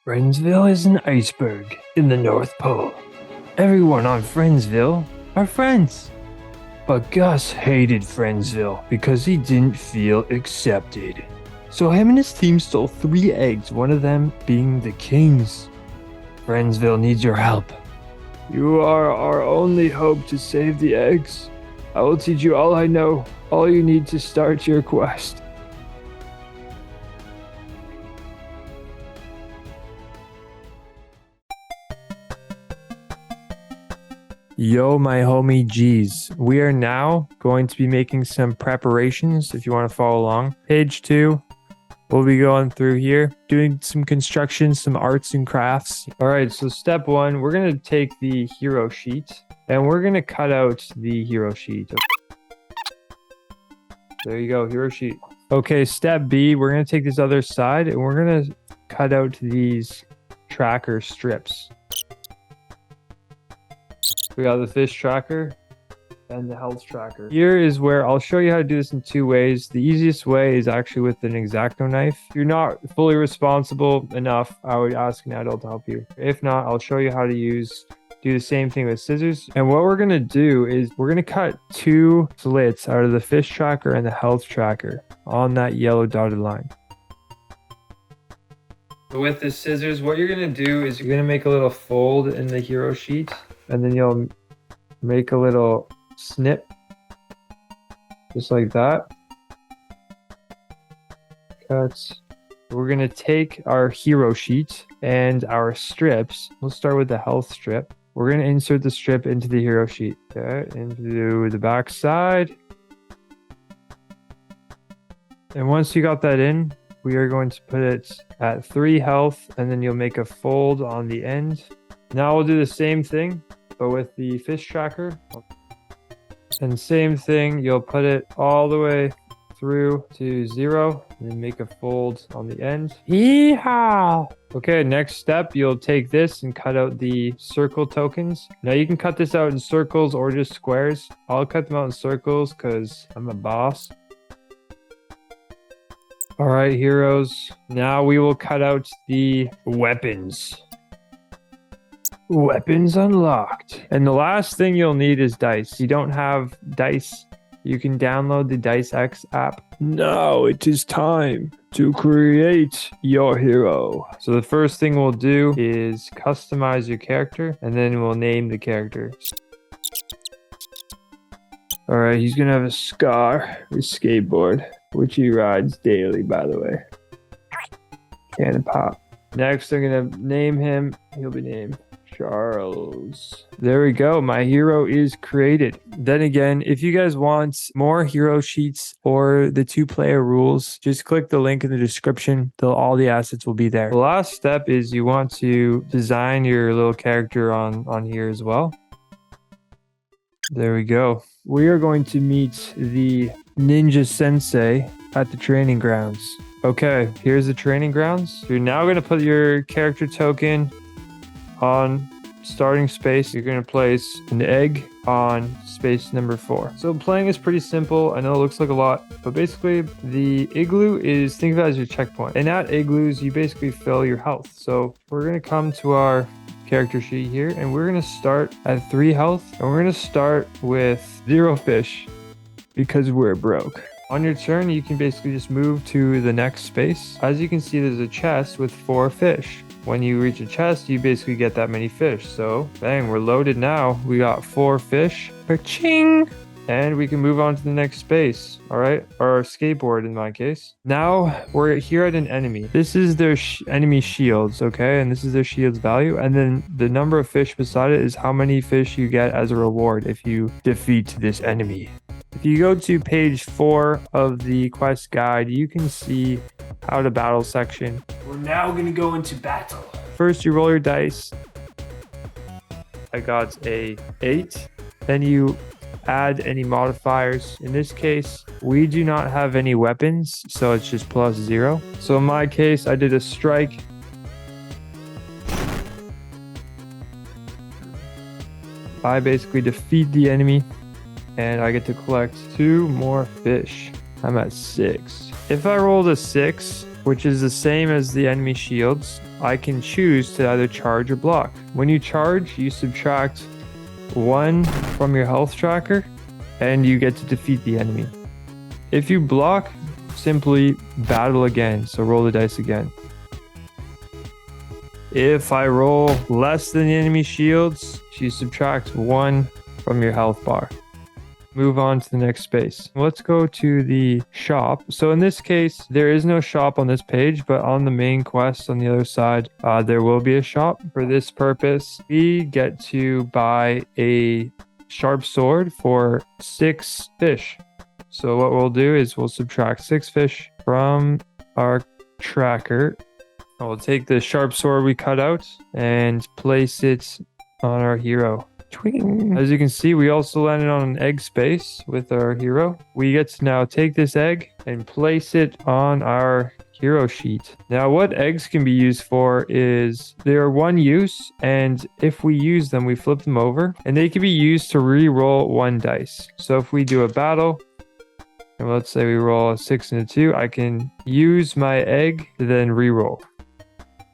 Friendsville is an iceberg in the North Pole. Everyone on Friendsville are friends. But Gus hated Friendsville because he didn't feel accepted. So him and his team stole 3 eggs, one of them being the king's. Friendsville needs your help. You are our only hope to save the eggs. I will teach you all I know. All you need to start your quest. Yo, my homie G's. We are now going to be making some preparations if you want to follow along. Page 2, we'll be going through here, doing some construction, some arts and crafts. All right, so step 1, we're going to take the hero sheet and we're going to cut out the hero sheet. There you go, hero sheet. Okay, step B, we're going to take this other side and we're going to cut out these tracker strips. We got the fish tracker and the health tracker. Here is where I'll show you how to do this in 2 ways. The easiest way is actually with an X-Acto knife. If you're not fully responsible enough, I would ask an adult to help you. If not, I'll show you how to do the same thing with scissors. And what we're gonna do is we're gonna cut 2 slits out of the fish tracker and the health tracker on that yellow dotted line. With the scissors, what you're gonna do is you're gonna make a little fold in the hero sheet. And then you'll make a little snip, just like that. Cut. We're gonna take our hero sheet and our strips. We'll start with the health strip. We're gonna insert the strip into the hero sheet. Okay, into the back side. And once you got that in, we are going to put it at 3 health, and then you'll make a fold on the end. Now we'll do the same thing, but with the fish tracker. And same thing, you'll put it all the way through to 0 and then make a fold on the end. Yeehaw! Okay, next step, you'll take this and cut out the circle tokens. Now you can cut this out in circles or just squares. I'll cut them out in circles because I'm a boss. All right, heroes. Now we will cut out the weapons. Weapons unlocked. And the last thing you'll need is dice. If you don't have dice, you can download the Dice X app. Now it is time to create your hero. So the first thing we'll do is customize your character, and then we'll name the character. All right, he's gonna have a Scar, his skateboard, which he rides daily, by the way. Cannon pop. Next, I'm gonna name him. He'll be named Charles. There we go. My hero is created. Then again, if you guys want more hero sheets or the 2-player rules, just click the link in the description. All the assets will be there. The last step is you want to design your little character on here as well. There we go. We are going to meet the Ninja Sensei at the training grounds. Okay, here's the training grounds. You're now going to put your character token on starting space. You're going to place an egg on space number 4. So playing is pretty simple. I know it looks like a lot, but basically the igloo is, think of it as your checkpoint. And at igloos, you basically fill your health. So we're going to come to our character sheet here and we're going to start at 3 health and we're going to start with 0 fish because we're broke. On your turn, you can basically just move to the next space. As you can see, there's a chest with 4 fish. When you reach a chest, you basically get that many fish. So, bang, we're loaded now. We got 4 fish. Ka-ching! And we can move on to the next space. All right, or skateboard in my case. Now we're here at an enemy. This is their enemy shields, okay? And this is their shield's value. And then the number of fish beside it is how many fish you get as a reward if you defeat this enemy. If you go to page 4 of the quest guide, you can see how to battle section. We're now going to go into battle. First, you roll your dice. I got a 8. Then you add any modifiers. In this case, we do not have any weapons, so it's just plus 0. So in my case, I did a strike. I basically defeat the enemy. And I get to collect 2 more fish. I'm at 6. If I rolled a 6, which is the same as the enemy shields, I can choose to either charge or block. When you charge, you subtract 1 from your health tracker and you get to defeat the enemy. If you block, simply battle again, so roll the dice again. If I roll less than the enemy shields, you subtract 1 from your health bar. Move on to the next space. Let's go to the shop. So in this case, there is no shop on this page, but on the main quest on the other side, there will be a shop. For this purpose, we get to buy a sharp sword for 6 fish. So what we'll do is we'll subtract 6 fish from our tracker. We'll take the sharp sword we cut out and place it on our hero. As you can see, we also landed on an egg space with our hero. We get to now take this egg and place it on our hero sheet. Now, what eggs can be used for is they're one use, and if we use them, we flip them over, and they can be used to re-roll 1 dice. So if we do a battle, and let's say we roll a 6 and a 2, I can use my egg to then re-roll.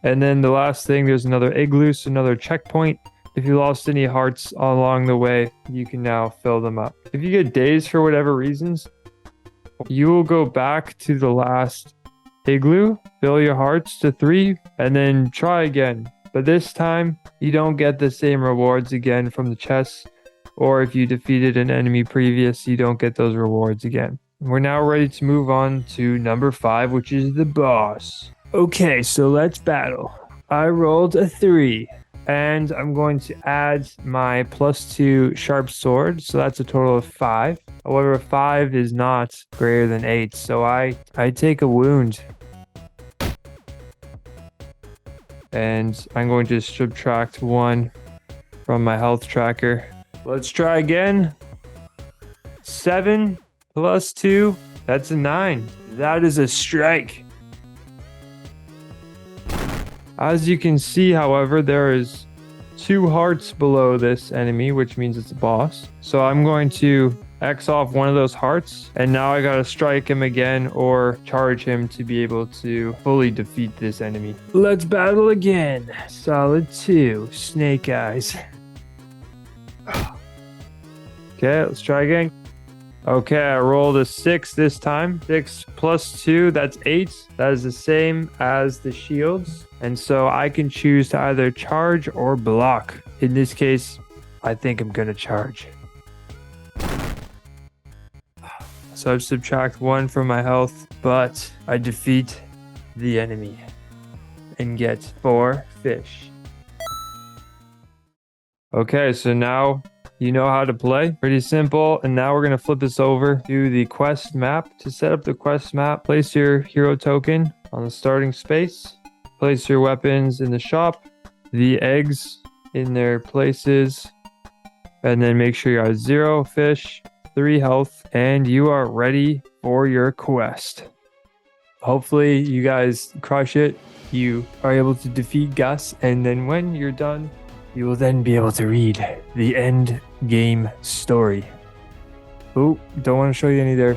And then the last thing, there's another egg loose, another checkpoint. If you lost any hearts along the way, you can now fill them up. If you get dazed for whatever reasons, you will go back to the last igloo, fill your hearts to 3, and then try again. But this time, you don't get the same rewards again from the chests, or if you defeated an enemy previous, you don't get those rewards again. We're now ready to move on to number 5, which is the boss. Okay, so let's battle. I rolled a 3. And I'm going to add my +2 sharp sword, so that's a total of 5. However, 5 is not greater than 8, so I take a wound. And I'm going to subtract 1 from my health tracker. Let's try again. 7 + 2, that's a 9. That is a strike. As you can see, however, there is 2 hearts below this enemy, which means it's a boss. So I'm going to X off one of those hearts, and now I gotta strike him again or charge him to be able to fully defeat this enemy. Let's battle again. Solid 2, Snake Eyes. Okay, let's try again. Okay, I rolled a 6 this time. 6 + 2, that's 8. That is the same as the shields. And so I can choose to either charge or block. In this case, I think I'm gonna charge. So I subtract 1 from my health, but I defeat the enemy and get 4 fish. Okay, so now you know how to play. Pretty simple. And now we're going to flip this over to the quest map. To set up the quest map, place your hero token on the starting space. Place your weapons in the shop. The eggs in their places. And then make sure you're at 0 fish, 3 health, and you are ready for your quest. Hopefully you guys crush it. You are able to defeat Gus. And then when you're done, you will then be able to read the end game story. Oh, don't want to show you any there.